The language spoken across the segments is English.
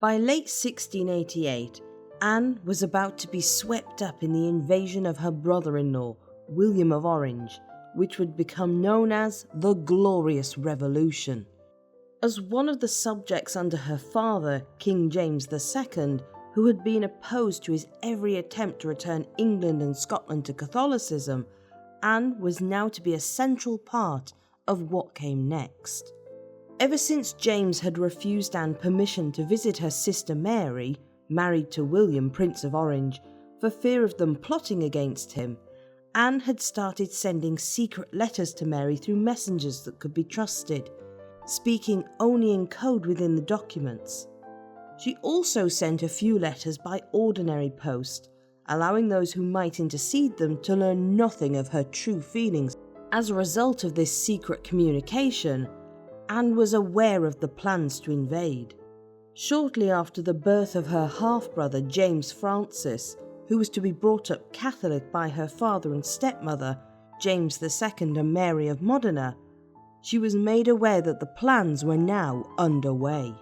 By late 1688, Anne was about to be swept up in the invasion of her brother-in-law, William of Orange, which would become known as the Glorious Revolution. As one of the subjects under her father, King James II, who had been opposed to his every attempt to return England and Scotland to Catholicism, Anne was now to be a central part of what came next. Ever since James had refused Anne permission to visit her sister Mary, married to William, Prince of Orange, for fear of them plotting against him, Anne had started sending secret letters to Mary through messengers that could be trusted, speaking only in code within the documents. She also sent a few letters by ordinary post, allowing those who might intercede them to learn nothing of her true feelings. As a result of this secret communication, Anne was aware of the plans to invade. Shortly after the birth of her half-brother James Francis, who was to be brought up Catholic by her father and stepmother, James II and Mary of Modena, she was made aware that the plans were now underway.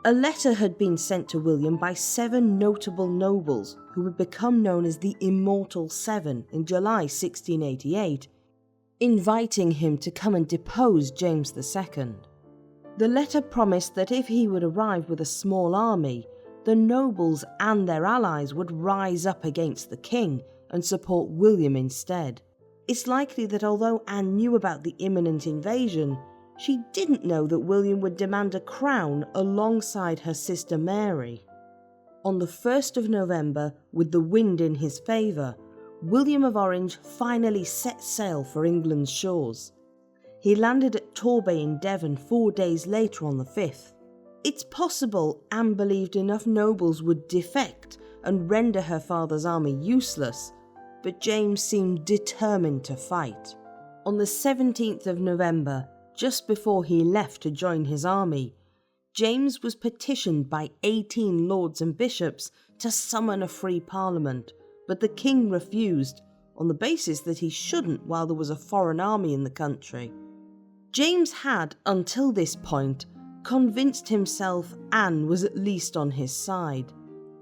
A letter had been sent to William by 7 notable nobles who would become known as the Immortal Seven in July 1688, inviting him to come and depose James II. The letter promised that if he would arrive with a small army, the nobles and their allies would rise up against the king and support William instead. It's likely that although Anne knew about the imminent invasion, she didn't know that William would demand a crown alongside her sister Mary. On the 1st of November, with the wind in his favour, William of Orange finally set sail for England's shores. He landed at Torbay in Devon 4 days later on the 5th. It's possible Anne believed enough nobles would defect and render her father's army useless, but James seemed determined to fight. On the 17th of November, just before he left to join his army, James was petitioned by 18 lords and bishops to summon a free parliament, but the king refused, on the basis that he shouldn't while there was a foreign army in the country. James had, until this point, convinced himself Anne was at least on his side.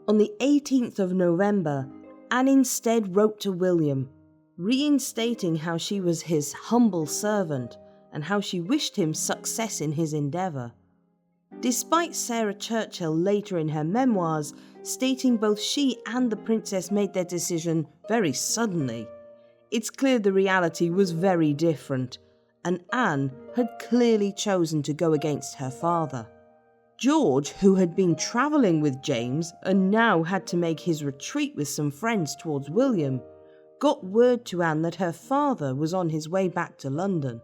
On the 18th of November, Anne instead wrote to William, reinstating how she was his humble servant and how she wished him success in his endeavour. Despite Sarah Churchill later in her memoirs stating both she and the princess made their decision very suddenly, it's clear the reality was very different, and Anne had clearly chosen to go against her father. George, who had been travelling with James and now had to make his retreat with some friends towards William, got word to Anne that her father was on his way back to London.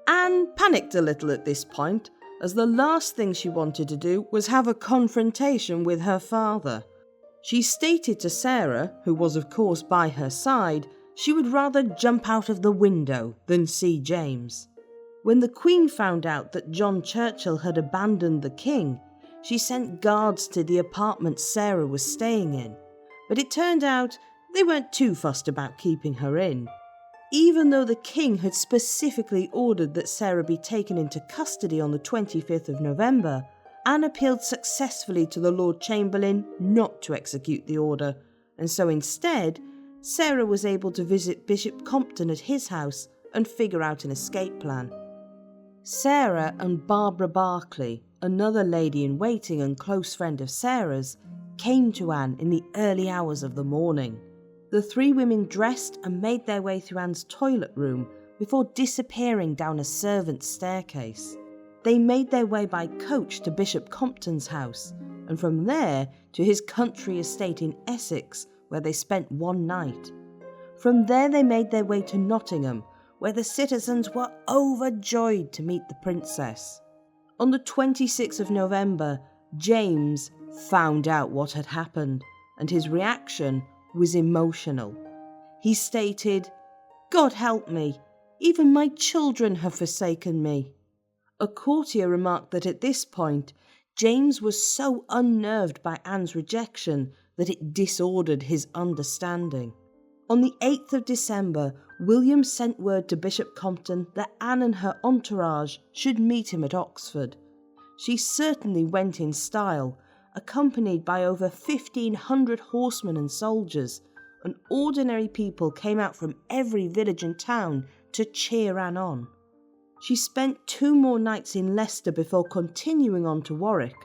Anne panicked a little at this point, as the last thing she wanted to do was have a confrontation with her father. She stated to Sarah, who was of course by her side, she would rather jump out of the window than see James. When the Queen found out that John Churchill had abandoned the king, she sent guards to the apartment Sarah was staying in, but it turned out they weren't too fussed about keeping her in. Even though the king had specifically ordered that Sarah be taken into custody on the 25th of November, Anne appealed successfully to the Lord Chamberlain not to execute the order, and so instead, Sarah was able to visit Bishop Compton at his house and figure out an escape plan. Sarah and Barbara Barclay, another lady-in-waiting and close friend of Sarah's, came to Anne in the early hours of the morning. The 3 women dressed and made their way through Anne's toilet room before disappearing down a servant's staircase. They made their way by coach to Bishop Compton's house, and from there to his country estate in Essex, where they spent one night. From there they made their way to Nottingham, where the citizens were overjoyed to meet the princess. On the 26th of November, James found out what had happened, and his reaction was emotional. He stated, "God help me, even my children have forsaken me." A courtier remarked that at this point, James was so unnerved by Anne's rejection that it disordered his understanding. On the 8th of December, William sent word to Bishop Compton that Anne and her entourage should meet him at Oxford. She certainly went in style, accompanied by over 1,500 horsemen and soldiers, and ordinary people came out from every village and town to cheer Anne on. She spent 2 more nights in Leicester before continuing on to Warwick,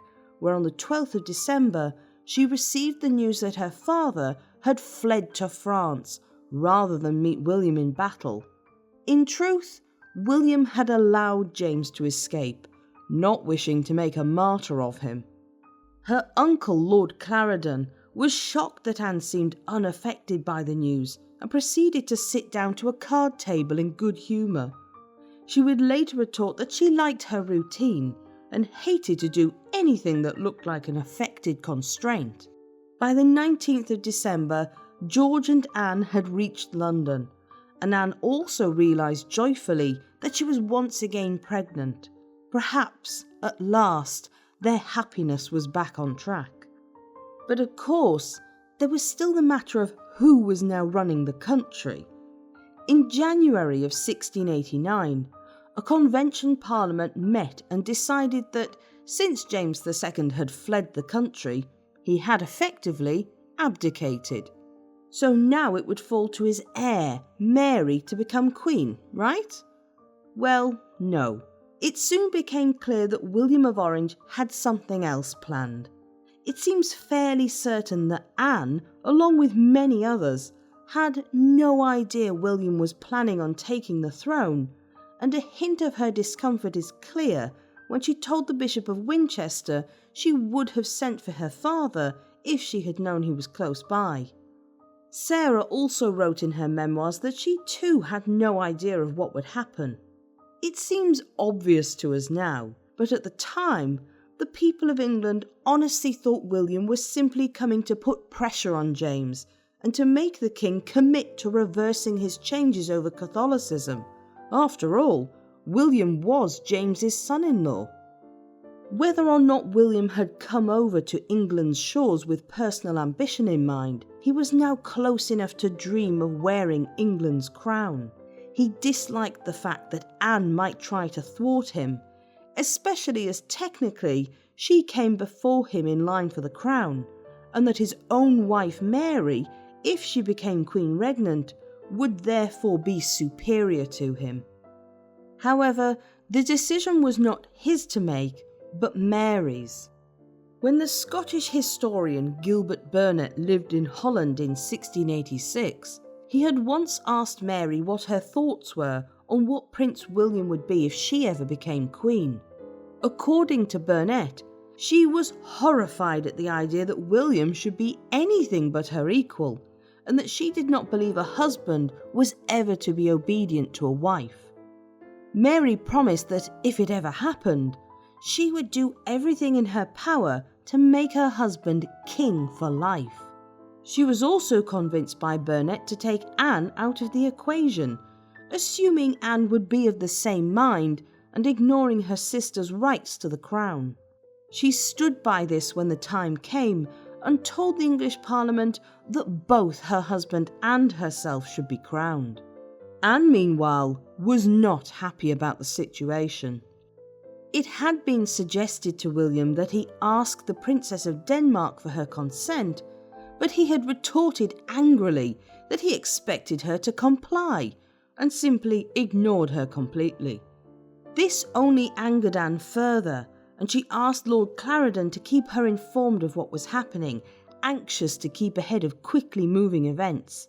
where on the 12th of December she received the news that her father had fled to France rather than meet William in battle. In truth, William had allowed James to escape, not wishing to make a martyr of him. Her uncle, Lord Clarendon, was shocked that Anne seemed unaffected by the news and proceeded to sit down to a card table in good humour. She would later retort that she liked her routine and hated to do anything that looked like an affected constraint. By the 19th of December, George and Anne had reached London, and Anne also realised joyfully that she was once again pregnant. Perhaps, at last, their happiness was back on track. But of course, there was still the matter of who was now running the country. In January of 1689, a Convention Parliament met and decided that since James II had fled the country, he had effectively abdicated. So now it would fall to his heir, Mary, to become queen, right? Well, no. It soon became clear that William of Orange had something else planned. It seems fairly certain that Anne, along with many others, had no idea William was planning on taking the throne, and a hint of her discomfort is clear when she told the Bishop of Winchester she would have sent for her father if she had known he was close by. Sarah also wrote in her memoirs that she too had no idea of what would happen. It seems obvious to us now, but at the time, the people of England honestly thought William was simply coming to put pressure on James and to make the king commit to reversing his changes over Catholicism. After all, William was James's son-in-law. Whether or not William had come over to England's shores with personal ambition in mind, he was now close enough to dream of wearing England's crown. He disliked the fact that Anne might try to thwart him, especially as technically she came before him in line for the crown, and that his own wife Mary, if she became Queen Regnant, would therefore be superior to him. However, the decision was not his to make, but Mary's. When the Scottish historian Gilbert Burnet lived in Holland in 1686, he had once asked Mary what her thoughts were on what Prince William would be if she ever became queen. According to Burnet, she was horrified at the idea that William should be anything but her equal, and that she did not believe a husband was ever to be obedient to a wife. Mary promised that if it ever happened, she would do everything in her power to make her husband king for life. She was also convinced by Burnet to take Anne out of the equation, assuming Anne would be of the same mind and ignoring her sister's rights to the crown. She stood by this when the time came and told the English Parliament that both her husband and herself should be crowned. Anne, meanwhile, was not happy about the situation. It had been suggested to William that he ask the Princess of Denmark for her consent, but he had retorted angrily that he expected her to comply and simply ignored her completely. This only angered Anne further, and she asked Lord Clarendon to keep her informed of what was happening, anxious to keep ahead of quickly moving events.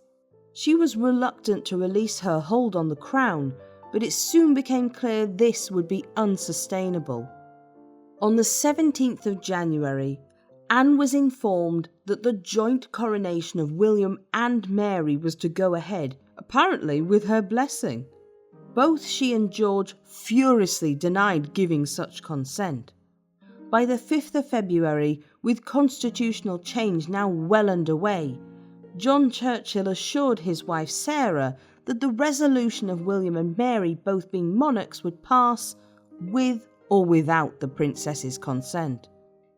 She was reluctant to release her hold on the crown, but it soon became clear this would be unsustainable. On the 17th of January, Anne was informed that the joint coronation of William and Mary was to go ahead, apparently with her blessing. Both she and George furiously denied giving such consent. By the 5th of February, with constitutional change now well underway, John Churchill assured his wife Sarah that the resolution of William and Mary both being monarchs would pass with or without the princess's consent.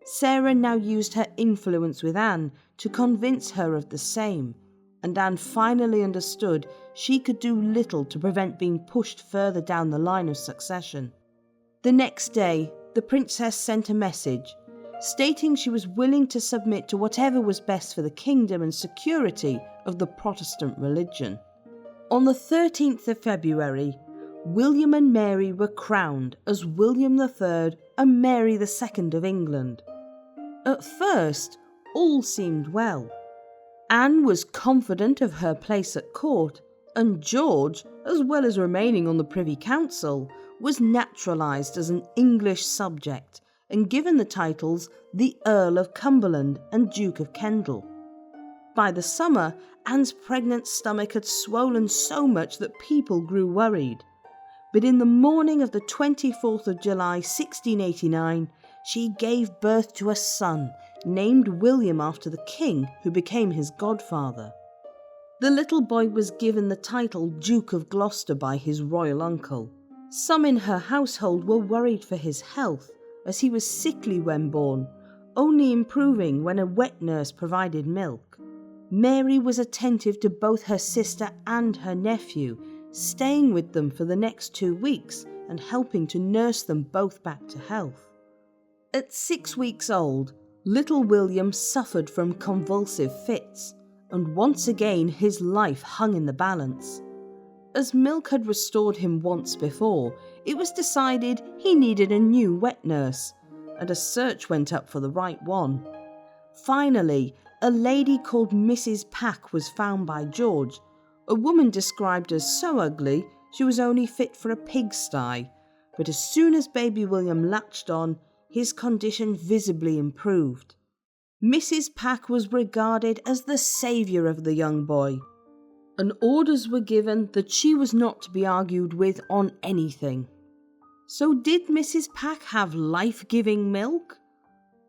Sarah now used her influence with Anne to convince her of the same, and Anne finally understood she could do little to prevent being pushed further down the line of succession. The next day, the princess sent a message. stating she was willing to submit to whatever was best for the kingdom and security of the Protestant religion. On the 13th of February, William and Mary were crowned as William III and Mary II of England. At first, all seemed well. Anne was confident of her place at court, and George, as well as remaining on the Privy Council, was naturalised as an English subject and given the titles the Earl of Cumberland and Duke of Kendal. By the summer, Anne's pregnant stomach had swollen so much that people grew worried. But in the morning of the 24th of July 1689, she gave birth to a son, named William after the king who became his godfather. The little boy was given the title Duke of Gloucester by his royal uncle. Some in her household were worried for his health, as he was sickly when born, only improving when a wet nurse provided milk. Mary was attentive to both her sister and her nephew, staying with them for the next 2 weeks and helping to nurse them both back to health. At 6 weeks old, little William suffered from convulsive fits, and once again his life hung in the balance. As milk had restored him once before, it was decided he needed a new wet nurse, and a search went up for the right one. Finally, a lady called Mrs. Pack was found by George, a woman described as so ugly she was only fit for a pigsty, but as soon as baby William latched on, his condition visibly improved. Mrs. Pack was regarded as the saviour of the young boy, and orders were given that she was not to be argued with on anything. So did Mrs. Pack have life-giving milk?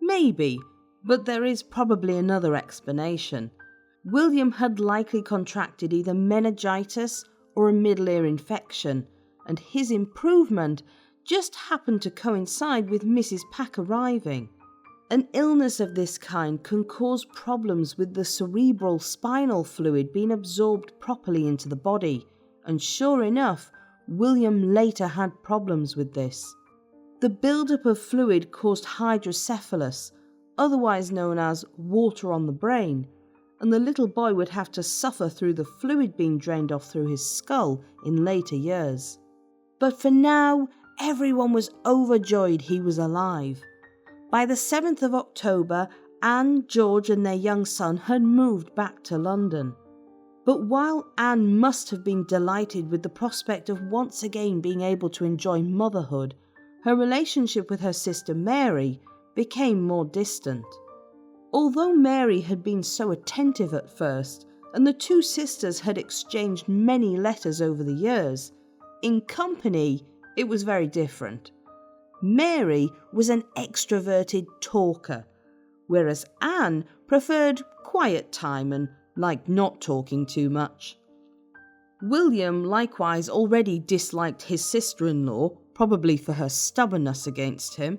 Maybe, but there is probably another explanation. William had likely contracted either meningitis or a middle ear infection, and his improvement just happened to coincide with Mrs. Pack arriving. An illness of this kind can cause problems with the cerebral spinal fluid being absorbed properly into the body, and sure enough, William later had problems with this. The buildup of fluid caused hydrocephalus, otherwise known as water on the brain, and the little boy would have to suffer through the fluid being drained off through his skull in later years. But for now, everyone was overjoyed he was alive. By the 7th of October, Anne, George and their young son had moved back to London. But while Anne must have been delighted with the prospect of once again being able to enjoy motherhood, her relationship with her sister Mary became more distant. Although Mary had been so attentive at first, and the two sisters had exchanged many letters over the years, in company it was very different. Mary was an extroverted talker, whereas Anne preferred quiet time and liked not talking too much. William likewise already disliked his sister-in-law, probably for her stubbornness against him,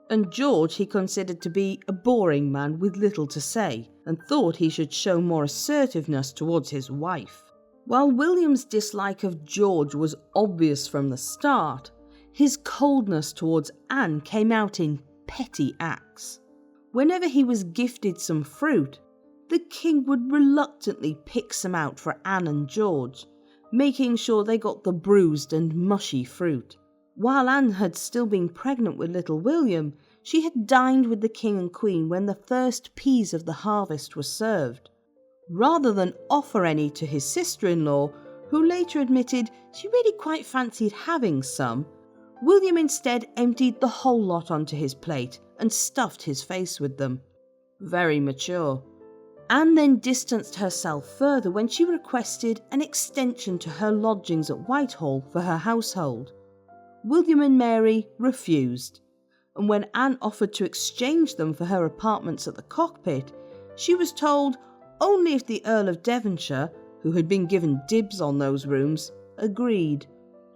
and George he considered to be a boring man with little to say, and thought he should show more assertiveness towards his wife. While William's dislike of George was obvious from the start, his coldness towards Anne came out in petty acts. Whenever he was gifted some fruit, the king would reluctantly pick some out for Anne and George, making sure they got the bruised and mushy fruit. While Anne had still been pregnant with little William, she had dined with the king and queen when the first peas of the harvest were served. Rather than offer any to his sister-in-law, who later admitted she really quite fancied having some, William instead emptied the whole lot onto his plate and stuffed his face with them. Very mature. Anne then distanced herself further when she requested an extension to her lodgings at Whitehall for her household. William and Mary refused, and when Anne offered to exchange them for her apartments at the Cockpit, she was told only if the Earl of Devonshire, who had been given dibs on those rooms, agreed.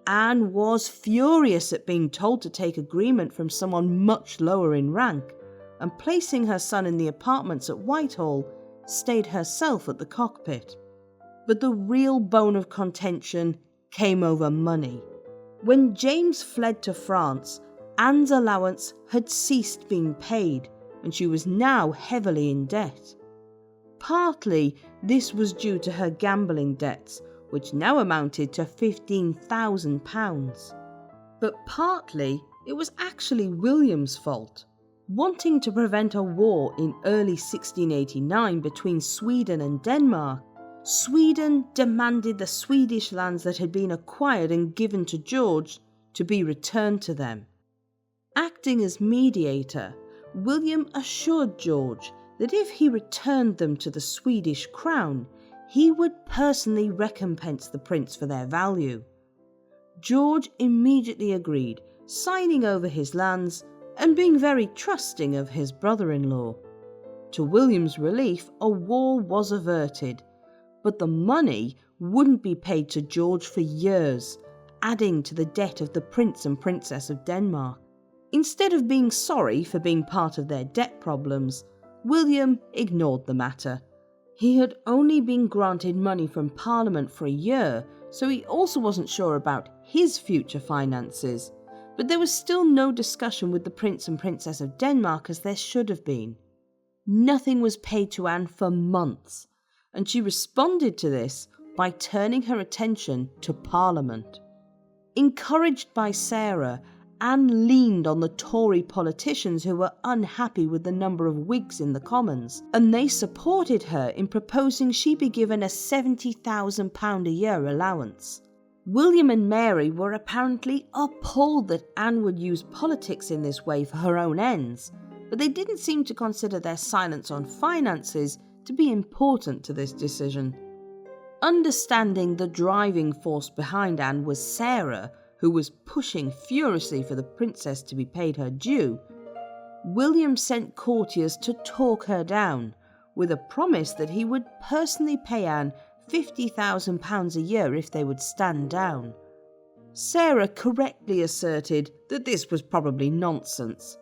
Anne was furious at being told to take agreement from someone much lower in rank, and placing her son in the apartments at Whitehall, stayed herself at the Cockpit. But the real bone of contention came over money. When James fled to France, Anne's allowance had ceased being paid, and she was now heavily in debt. Partly this was due to her gambling debts, which now amounted to £15,000. But partly it was actually William's fault. Wanting to prevent a war in early 1689 between Sweden and Denmark, Sweden demanded the Swedish lands that had been acquired and given to George to be returned to them. Acting as mediator, William assured George that if he returned them to the Swedish crown, he would personally recompense the prince for their value. George immediately agreed, signing over his lands and being very trusting of his brother-in-law. To William's relief, a war was averted, but the money wouldn't be paid to George for years, adding to the debt of the Prince and Princess of Denmark. Instead of being sorry for being part of their debt problems, William ignored the matter. He had only been granted money from Parliament for a year, so he also wasn't sure about his future finances. But there was still no discussion with the Prince and Princess of Denmark as there should have been. Nothing was paid to Anne for months, and she responded to this by turning her attention to Parliament. Encouraged by Sarah, Anne leaned on the Tory politicians who were unhappy with the number of Whigs in the Commons, and they supported her in proposing she be given a £70,000 a year allowance. William and Mary were apparently appalled that Anne would use politics in this way for her own ends, but they didn't seem to consider their silence on finances to be important to this decision. Understanding the driving force behind Anne was Sarah, who was pushing furiously for the princess to be paid her due, William sent courtiers to talk her down, with a promise that he would personally pay Anne £50,000 a year if they would stand down. Sarah correctly asserted that this was probably nonsense,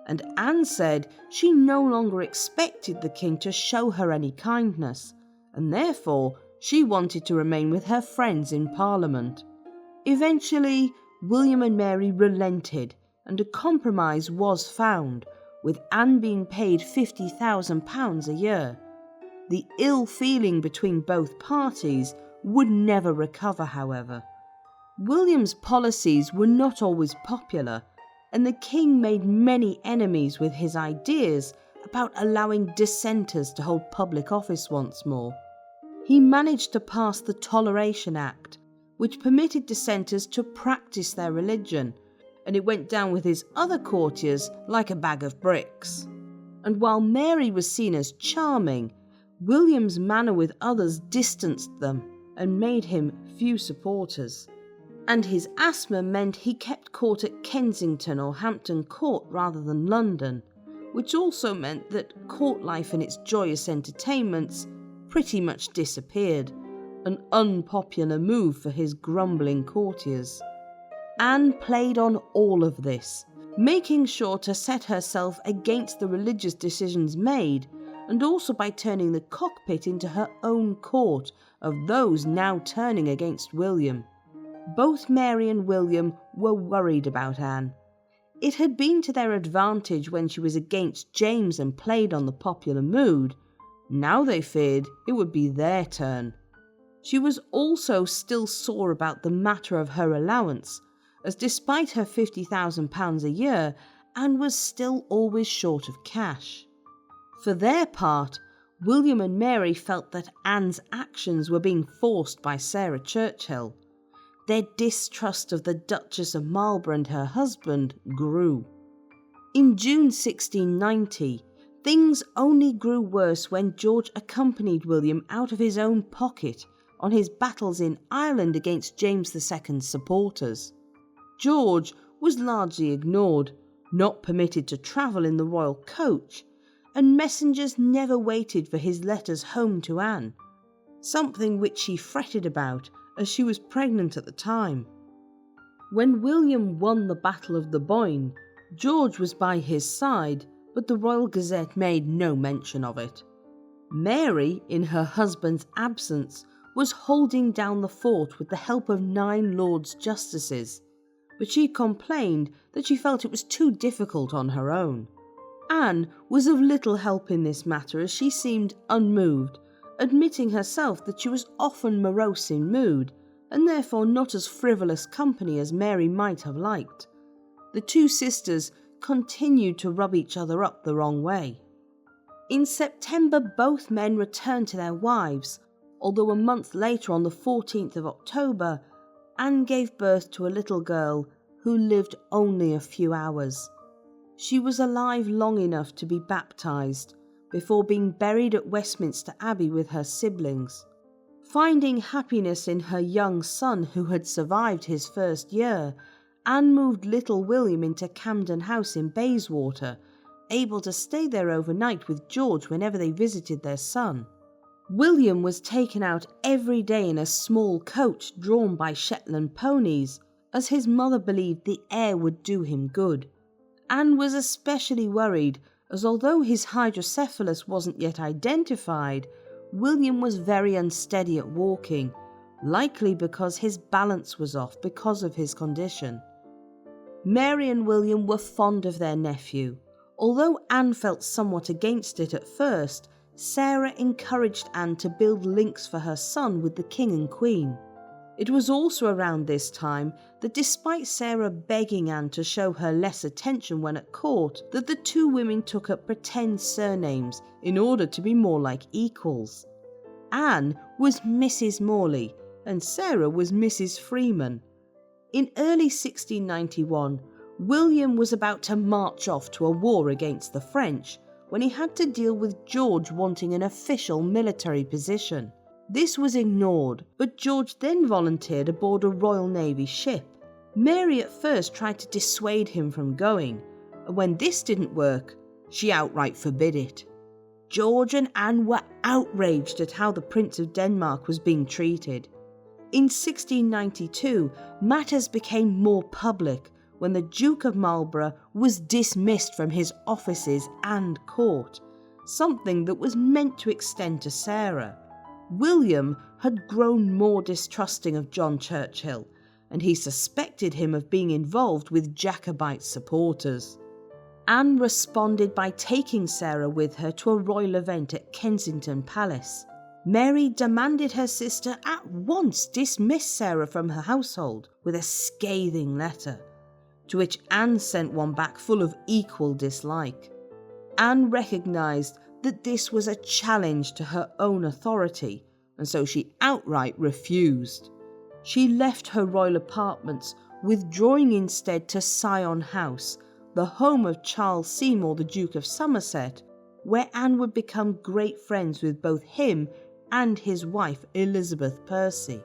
and Anne said she no longer expected the king to show her any kindness, and therefore she wanted to remain with her friends in Parliament. Eventually, William and Mary relented, and a compromise was found, with Anne being paid £50,000 a year. The ill feeling between both parties would never recover, however. William's policies were not always popular, and the king made many enemies with his ideas about allowing dissenters to hold public office once more. He managed to pass the Toleration Act, which permitted dissenters to practice their religion, and it went down with his other courtiers like a bag of bricks. And while Mary was seen as charming, William's manner with others distanced them and made him few supporters. And his asthma meant he kept court at Kensington or Hampton Court rather than London, which also meant that court life and its joyous entertainments pretty much disappeared, an unpopular move for his grumbling courtiers. Anne played on all of this, making sure to set herself against the religious decisions made, and also by turning the cockpit into her own court of those now turning against William. Both Mary and William were worried about Anne. It had been to their advantage when she was against James and played on the popular mood. Now they feared it would be their turn. She was also still sore about the matter of her allowance, as despite her £50,000 a year, Anne was still always short of cash. For their part, William and Mary felt that Anne's actions were being forced by Sarah Churchill. Their distrust of the Duchess of Marlborough and her husband grew. In June 1690, things only grew worse when George accompanied William out of his own pocket on his battles in Ireland against James II's supporters. George was largely ignored, not permitted to travel in the royal coach, and messengers never waited for his letters home to Anne, something which she fretted about as she was pregnant at the time. When William won the Battle of the Boyne, George was by his side, but the Royal Gazette made no mention of it. Mary, in her husband's absence, was holding down the fort with the help of 9 Lords Justices, but she complained that she felt it was too difficult on her own. Anne was of little help in this matter, as she seemed unmoved, admitting herself that she was often morose in mood, and therefore not as frivolous company as Mary might have liked. The two sisters continued to rub each other up the wrong way. In September, both men returned to their wives, although a month later, on the 14th of October, Anne gave birth to a little girl who lived only a few hours. She was alive long enough to be baptised, before being buried at Westminster Abbey with her siblings. Finding happiness in her young son who had survived his first year, Anne moved little William into Camden House in Bayswater, able to stay there overnight with George whenever they visited their son. William was taken out every day in a small coach drawn by Shetland ponies, as his mother believed the air would do him good. Anne was especially worried, as although his hydrocephalus wasn't yet identified, William was very unsteady at walking, likely because his balance was off because of his condition. Mary and William were fond of their nephew. Although Anne felt somewhat against it at first, Sarah encouraged Anne to build links for her son with the King and Queen. It was also around this time that, despite Sarah begging Anne to show her less attention when at court, that the two women took up pretend surnames in order to be more like equals. Anne was Mrs. Morley and Sarah was Mrs. Freeman. In early 1691, William was about to march off to a war against the French when he had to deal with George wanting an official military position. This was ignored, but George then volunteered aboard a Royal Navy ship. Mary at first tried to dissuade him from going, and when this didn't work, she outright forbid it. George and Anne were outraged at how the Prince of Denmark was being treated. In 1692, matters became more public when the Duke of Marlborough was dismissed from his offices and court, something that was meant to extend to Sarah. William had grown more distrusting of John Churchill, and he suspected him of being involved with Jacobite supporters. Anne responded by taking Sarah with her to a royal event at Kensington Palace. Mary demanded her sister at once dismiss Sarah from her household with a scathing letter, to which Anne sent one back full of equal dislike. Anne recognised that this was a challenge to her own authority, and so she outright refused. She left her royal apartments, withdrawing instead to Sion House, the home of Charles Seymour, the Duke of Somerset, where Anne would become great friends with both him and his wife Elizabeth Percy.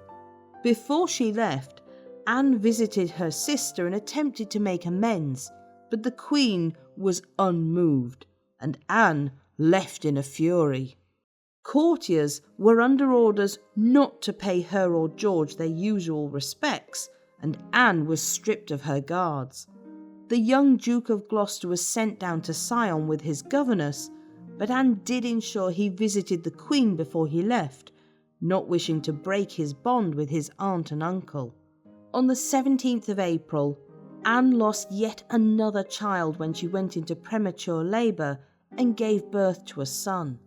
Before she left, Anne visited her sister and attempted to make amends, but the Queen was unmoved, and Anne left in a fury. Courtiers were under orders not to pay her or George their usual respects, and Anne was stripped of her guards. The young Duke of Gloucester was sent down to Sion with his governess, but Anne did ensure he visited the Queen before he left, not wishing to break his bond with his aunt and uncle. On the 17th of April, Anne lost yet another child when she went into premature labour and gave birth to a son.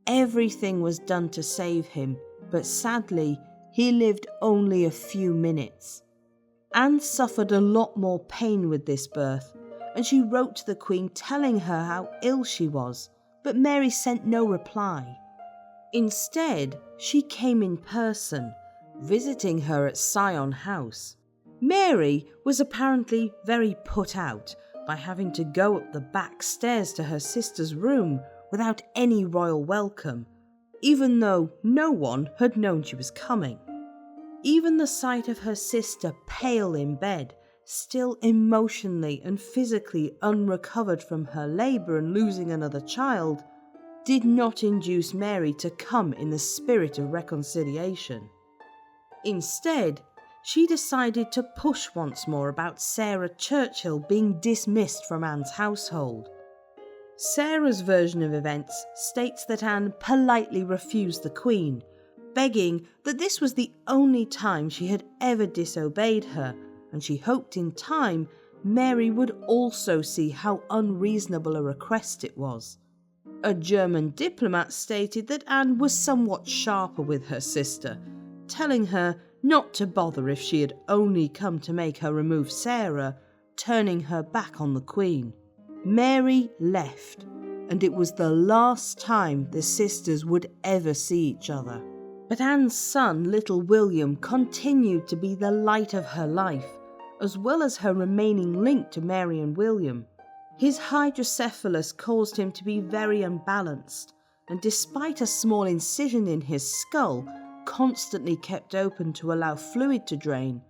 Everything was done to save him, but sadly, he lived only a few minutes. Anne suffered a lot more pain with this birth, and she wrote to the Queen telling her how ill she was, but Mary sent no reply. Instead, she came in person, visiting her at Sion House. Mary was apparently very put out by having to go up the back stairs to her sister's room without any royal welcome, even though no one had known she was coming. Even the sight of her sister pale in bed, still emotionally and physically unrecovered from her labour and losing another child, did not induce Mary to come in the spirit of reconciliation. Instead, she decided to push once more about Sarah Churchill being dismissed from Anne's household. Sarah's version of events states that Anne politely refused the Queen, begging that this was the only time she had ever disobeyed her, and she hoped in time Mary would also see how unreasonable a request it was. A German diplomat stated that Anne was somewhat sharper with her sister, telling her not to bother if she had only come to make her remove Sarah, turning her back on the Queen. Mary left, and it was the last time the sisters would ever see each other. But Anne's son, little William, continued to be the light of her life, as well as her remaining link to Mary and William. His hydrocephalus caused him to be very unbalanced, and despite a small incision in his skull, constantly kept open to allow fluid to drain.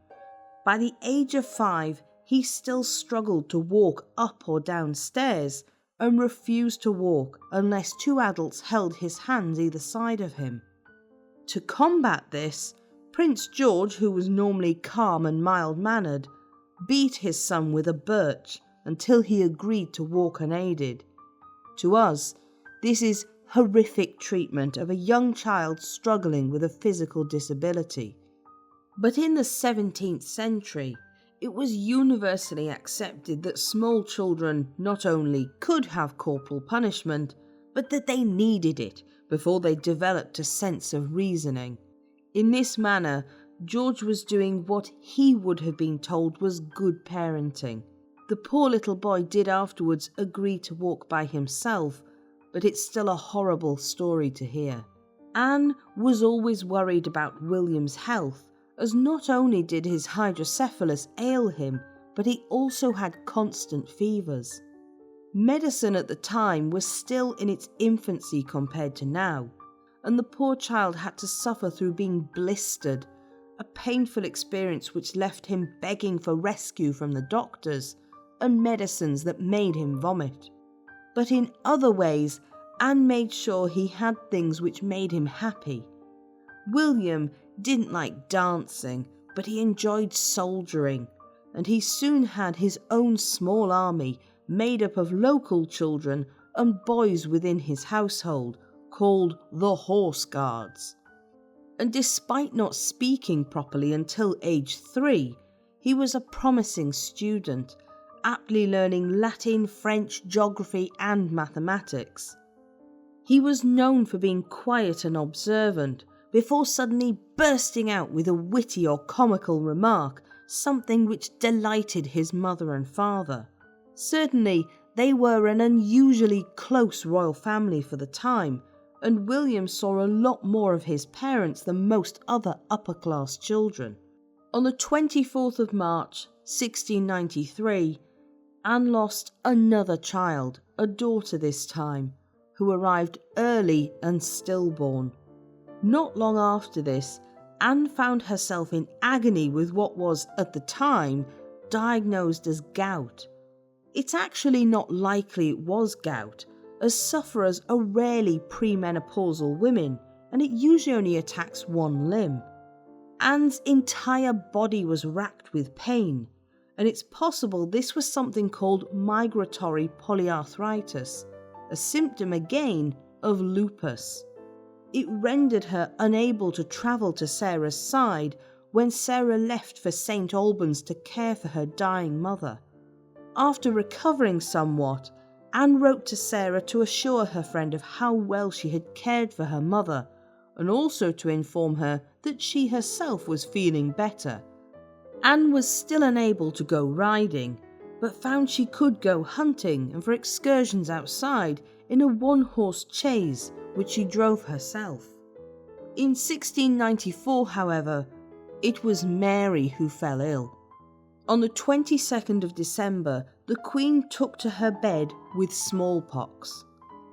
By the age of 5, he still struggled to walk up or down stairs and refused to walk unless 2 adults held his hands either side of him. To combat this, Prince George, who was normally calm and mild-mannered, beat his son with a birch until he agreed to walk unaided. To us, this is horrific treatment of a young child struggling with a physical disability. But in the 17th century, it was universally accepted that small children not only could have corporal punishment, but that they needed it before they developed a sense of reasoning. In this manner, George was doing what he would have been told was good parenting. The poor little boy did afterwards agree to walk by himself, but it's still a horrible story to hear. Anne was always worried about William's health, as not only did his hydrocephalus ail him, but he also had constant fevers. Medicine at the time was still in its infancy compared to now, and the poor child had to suffer through being blistered, a painful experience which left him begging for rescue from the doctors and medicines that made him vomit. But in other ways, Anne made sure he had things which made him happy. William didn't like dancing, but he enjoyed soldiering, and he soon had his own small army made up of local children and boys within his household, called the Horse Guards. And despite not speaking properly until age 3, he was a promising student, aptly learning Latin, French, geography and mathematics. He was known for being quiet and observant, before suddenly bursting out with a witty or comical remark, something which delighted his mother and father. Certainly, they were an unusually close royal family for the time, and William saw a lot more of his parents than most other upper-class children. On the 24th of March, 1693, Anne lost another child, a daughter this time, who arrived early and stillborn. Not long after this, Anne found herself in agony with what was, at the time, diagnosed as gout. It's actually not likely it was gout, as sufferers are rarely premenopausal women, and it usually only attacks one limb. Anne's entire body was racked with pain, and it's possible this was something called migratory polyarthritis, a symptom again of lupus. It rendered her unable to travel to Sarah's side when Sarah left for St. Albans to care for her dying mother. After recovering somewhat, Anne wrote to Sarah to assure her friend of how well she had cared for her mother, and also to inform her that she herself was feeling better. Anne was still unable to go riding, but found she could go hunting and for excursions outside in a one-horse chaise which she drove herself. In 1694, however, it was Mary who fell ill. On the 22nd of December, the Queen took to her bed with smallpox.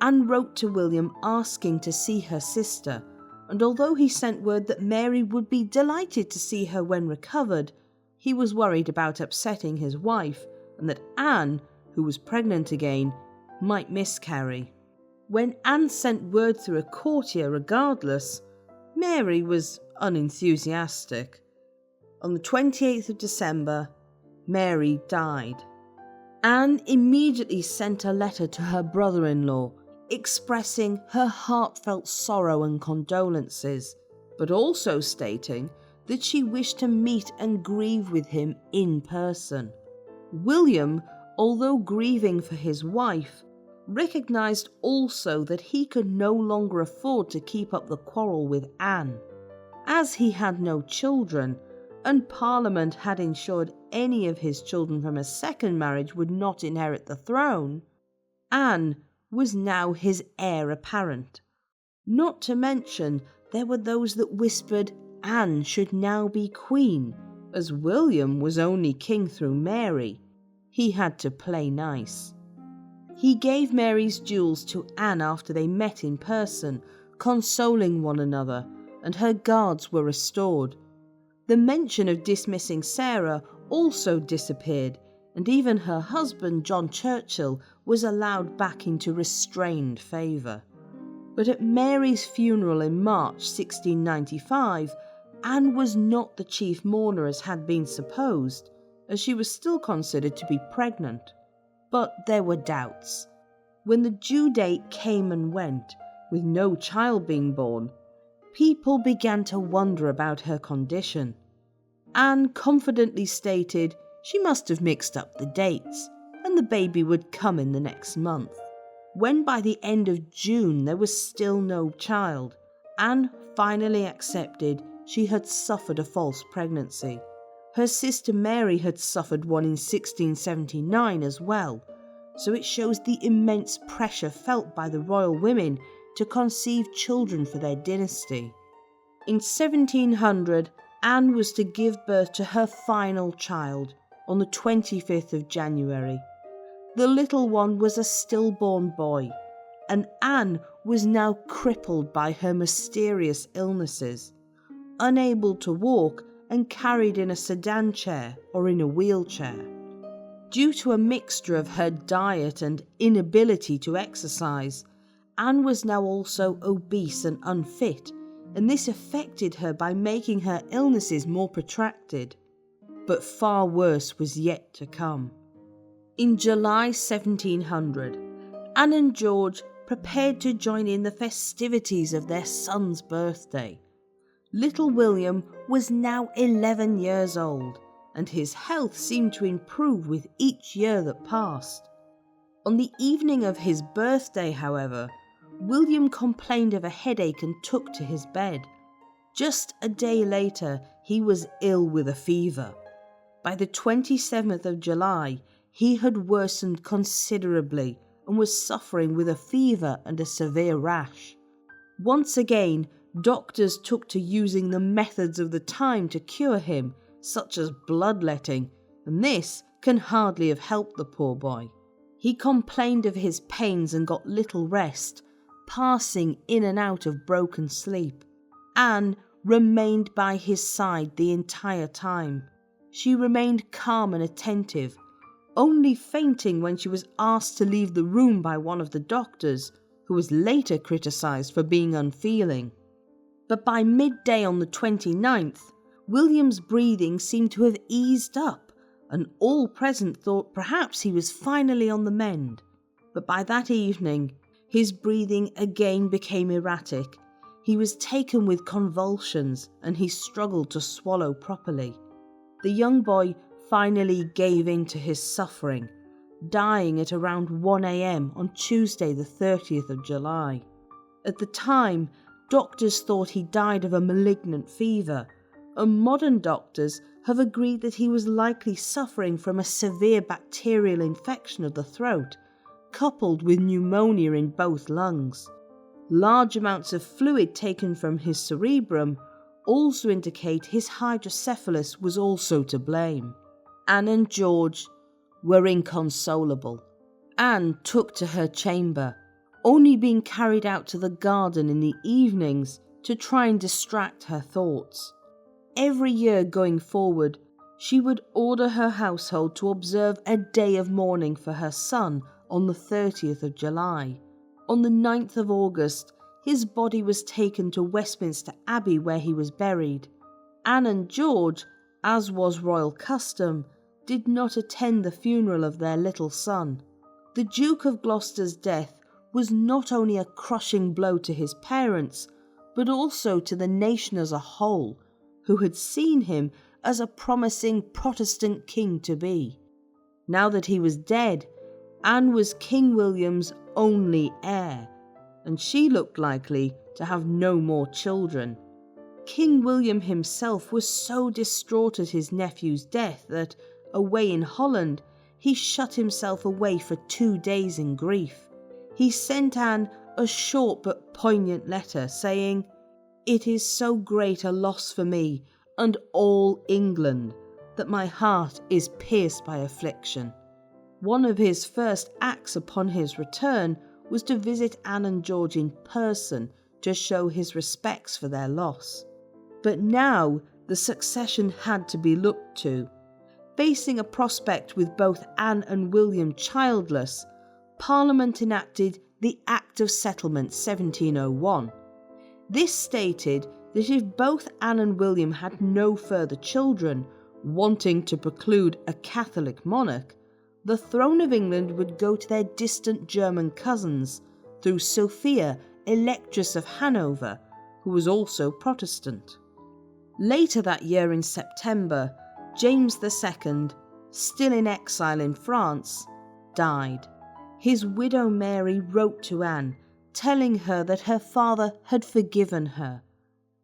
Anne wrote to William asking to see her sister, and although he sent word that Mary would be delighted to see her when recovered, he was worried about upsetting his wife and that Anne, who was pregnant again, might miscarry. When Anne sent word through a courtier regardless, Mary was unenthusiastic. On the 28th of December, Mary died. Anne immediately sent a letter to her brother-in-law expressing her heartfelt sorrow and condolences, but also stating that she wished to meet and grieve with him in person. William, although grieving for his wife, recognised also that he could no longer afford to keep up the quarrel with Anne. As he had no children, and Parliament had ensured any of his children from a second marriage would not inherit the throne, Anne was now his heir apparent. Not to mention, there were those that whispered Anne should now be queen, as William was only king through Mary. He had to play nice. He gave Mary's jewels to Anne after they met in person, consoling one another, and her guards were restored. The mention of dismissing Sarah also disappeared, and even her husband, John Churchill, was allowed back into restrained favour. But at Mary's funeral in March 1695, Anne was not the chief mourner as had been supposed, as she was still considered to be pregnant. But there were doubts. When the due date came and went, with no child being born, people began to wonder about her condition. Anne confidently stated she must have mixed up the dates, and the baby would come in the next month. When by the end of June there was still no child, Anne finally accepted she had suffered a false pregnancy. Her sister Mary had suffered one in 1679 as well, so it shows the immense pressure felt by the royal women to conceive children for their dynasty. In 1700, Anne was to give birth to her final child on the 25th of January. The little one was a stillborn boy, and Anne was now crippled by her mysterious illnesses, unable to walk and carried in a sedan chair or in a wheelchair. Due to a mixture of her diet and inability to exercise, Anne was now also obese and unfit, and this affected her by making her illnesses more protracted. But far worse was yet to come. In July 1700, Anne and George prepared to join in the festivities of their son's birthday. Little William was now 11 years old, and his health seemed to improve with each year that passed. On the evening of his birthday, however, William complained of a headache and took to his bed. Just a day later, he was ill with a fever. By the 27th of July, he had worsened considerably and was suffering with a fever and a severe rash. Once again, doctors took to using the methods of the time to cure him, such as bloodletting, and this can hardly have helped the poor boy. He complained of his pains and got little rest, passing in and out of broken sleep. Anne remained by his side the entire time. She remained calm and attentive, only fainting when she was asked to leave the room by one of the doctors, who was later criticised for being unfeeling. But by midday on the 29th, William's breathing seemed to have eased up, and all present thought perhaps he was finally on the mend. But by that evening, his breathing again became erratic. He was taken with convulsions, and he struggled to swallow properly. The young boy finally gave in to his suffering, dying at around 1 a.m. on Tuesday the 30th of July. At the time, doctors thought he died of a malignant fever, and modern doctors have agreed that he was likely suffering from a severe bacterial infection of the throat, coupled with pneumonia in both lungs. Large amounts of fluid taken from his cerebrum also indicate his hydrocephalus was also to blame. Anne and George were inconsolable. Anne took to her chamber, only being carried out to the garden in the evenings to try and distract her thoughts. Every year going forward, she would order her household to observe a day of mourning for her son on the 30th of July. On the 9th of August, his body was taken to Westminster Abbey where he was buried. Anne and George, as was royal custom, did not attend the funeral of their little son. The Duke of Gloucester's death was not only a crushing blow to his parents, but also to the nation as a whole, who had seen him as a promising Protestant king to be. Now that he was dead, Anne was King William's only heir, and she looked likely to have no more children. King William himself was so distraught at his nephew's death that, away in Holland, he shut himself away for 2 days in grief. He sent Anne a short but poignant letter saying, "It is so great a loss for me and all England that my heart is pierced by affliction." One of his first acts upon his return was to visit Anne and George in person to show his respects for their loss. But now the succession had to be looked to. Facing a prospect with both Anne and William childless, Parliament enacted the Act of Settlement 1701. This stated that if both Anne and William had no further children, wanting to preclude a Catholic monarch, the throne of England would go to their distant German cousins through Sophia, Electress of Hanover, who was also Protestant. Later that year in September, James II, still in exile in France, died. His widow Mary wrote to Anne, telling her that her father had forgiven her.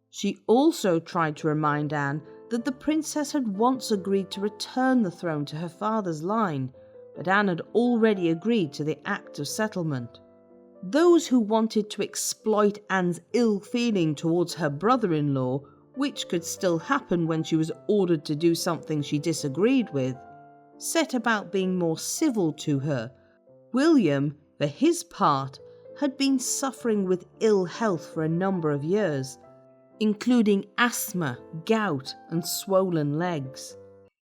She also tried to remind Anne that the princess had once agreed to return the throne to her father's line, but Anne had already agreed to the Act of Settlement. Those who wanted to exploit Anne's ill feeling towards her brother-in-law, which could still happen when she was ordered to do something she disagreed with, set about being more civil to her. William, for his part, had been suffering with ill health for a number of years, including asthma, gout, and swollen legs.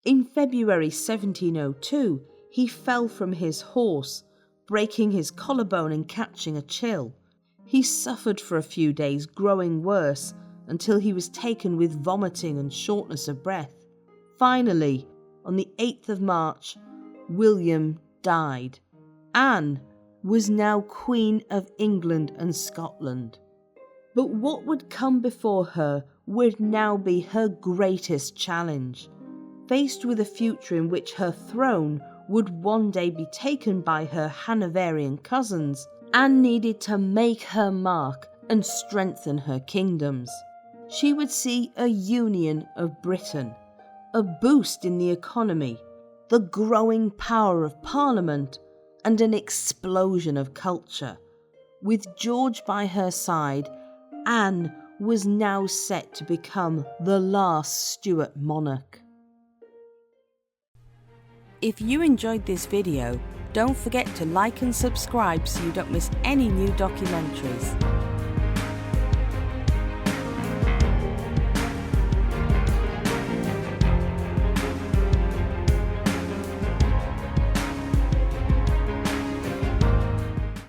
In February 1702, he fell from his horse, breaking his collarbone and catching a chill. He suffered for a few days, growing worse, until he was taken with vomiting and shortness of breath. Finally, on the 8th of March, William died. Anne was now Queen of England and Scotland. But what would come before her would now be her greatest challenge. Faced with a future in which her throne would one day be taken by her Hanoverian cousins, Anne needed to make her mark and strengthen her kingdoms. She would see a union of Britain, a boost in the economy, the growing power of Parliament, and an explosion of culture. With George by her side, Anne was now set to become the last Stuart monarch. If you enjoyed this video, don't forget to like and subscribe so you don't miss any new documentaries.